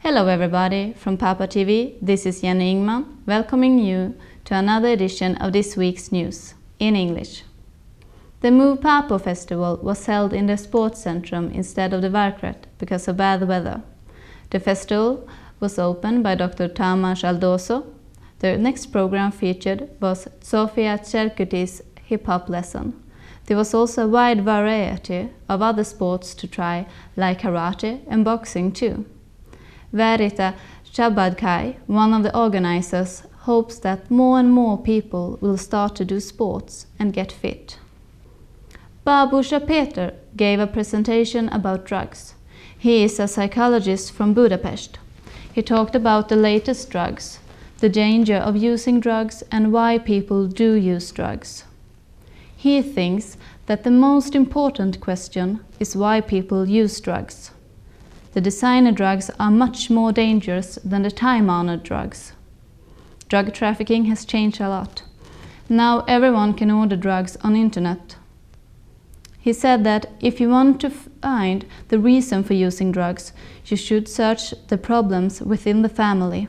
Hello everybody, from Pápa TV, this is Jenny Ingman, welcoming you to another edition of this week's news, in English. The Move Pápa festival was held in the Sportcentrum instead of the Varkret because of bad weather. The festival was opened by Dr. Tamas Aldoso. The next program featured was Sofia Cherkuti's hip-hop lesson. There was also a wide variety of other sports to try, like karate and boxing too. Verita Chabadkai, one of the organizers, hopes that more and more people will start to do sports and get fit. Pápa Peter gave a presentation about drugs. He is a psychologist from Budapest. He talked about the latest drugs, the danger of using drugs and why people do use drugs. He thinks that the most important question is why people use drugs. The designer drugs are much more dangerous than the time-honored drugs. Drug trafficking has changed a lot. Now everyone can order drugs on internet. He said that if you want to find the reason for using drugs, you should search the problems within the family.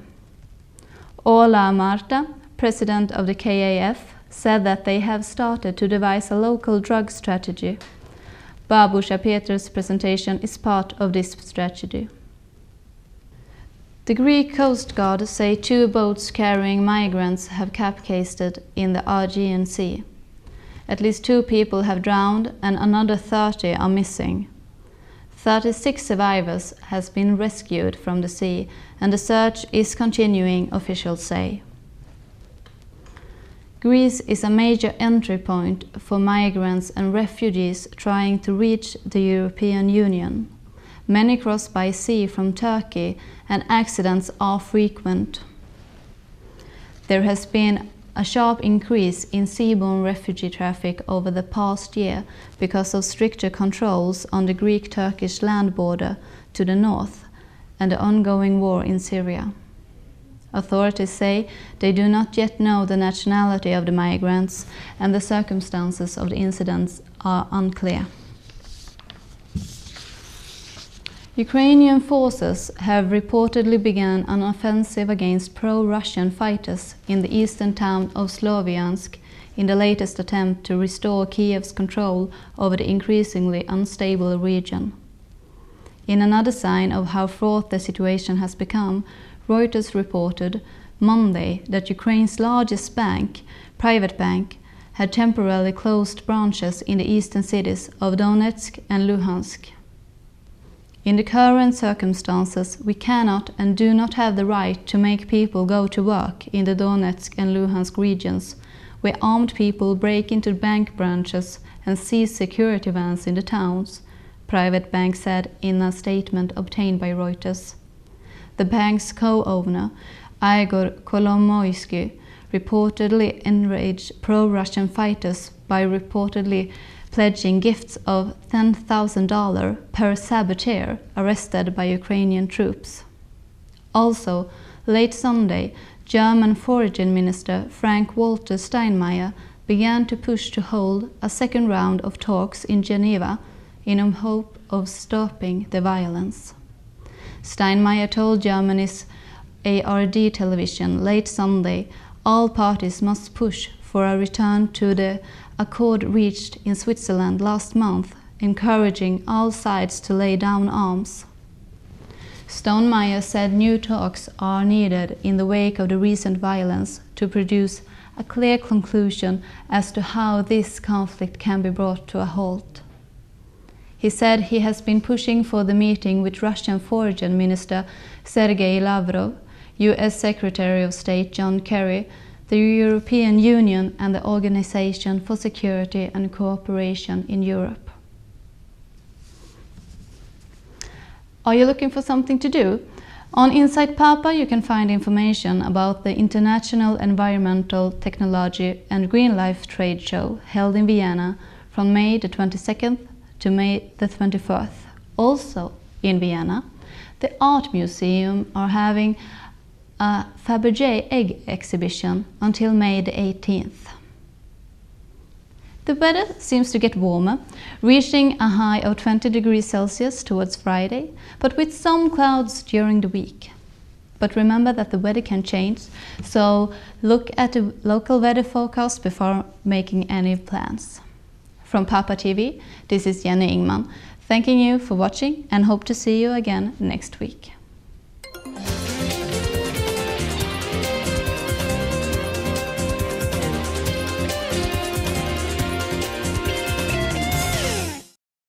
Ola Marta, president of the KAF, said that they have started to devise a local drug strategy. Pápa Peter's presentation is part of this strategy. The Greek Coast Guard say 2 boats carrying migrants have capsized in the Aegean Sea. At least 2 people have drowned and another 30 are missing. 36 survivors have been rescued from the sea and the search is continuing, officials say. Greece is a major entry point for migrants and refugees trying to reach the European Union. Many cross by sea from Turkey and accidents are frequent. There has been a sharp increase in seaborne refugee traffic over the past year because of stricter controls on the Greek-Turkish land border to the north and the ongoing war in Syria. Authorities say they do not yet know the nationality of the migrants and the circumstances of the incidents are unclear. Ukrainian forces have reportedly begun an offensive against pro-Russian fighters in the eastern town of Sloviansk in the latest attempt to restore Kiev's control over the increasingly unstable region. In another sign of how fraught the situation has become, Reuters reported Monday that Ukraine's largest bank, private bank, had temporarily closed branches in the eastern cities of Donetsk and Luhansk. In the current circumstances, we cannot and do not have the right to make people go to work in the Donetsk and Luhansk regions, where armed people break into bank branches and seize security vans in the towns, private bank said in a statement obtained by Reuters. The bank's co-owner, Igor Kolomoisky, reportedly enraged pro-Russian fighters by reportedly pledging gifts of $10,000 per saboteur arrested by Ukrainian troops. Also, late Sunday, German Foreign Minister Frank-Walter Steinmeier began to push to hold a second round of talks in Geneva in a hope of stopping the violence. Steinmeier told Germany's ARD television late Sunday all parties must push for a return to the accord reached in Switzerland last month, encouraging all sides to lay down arms. Steinmeier said new talks are needed in the wake of the recent violence to produce a clear conclusion as to how this conflict can be brought to a halt. He said he has been pushing for the meeting with Russian Foreign Minister Sergei Lavrov, US Secretary of State John Kerry, the European Union and the Organization for Security and Cooperation in Europe. Are you looking for something to do? On Inside Pápa you can find information about the International Environmental Technology and Green Life Trade Show held in Vienna from May the 22nd to May the 24th. Also in Vienna, the Art Museum are having a Fabergé egg exhibition until May the 18th. The weather seems to get warmer, reaching a high of 20 degrees Celsius towards Friday, but with some clouds during the week. But remember that the weather can change, so look at the local weather forecast before making any plans. From Pápa TV, this is Jenny Ingman, thanking you for watching and hope to see you again next week.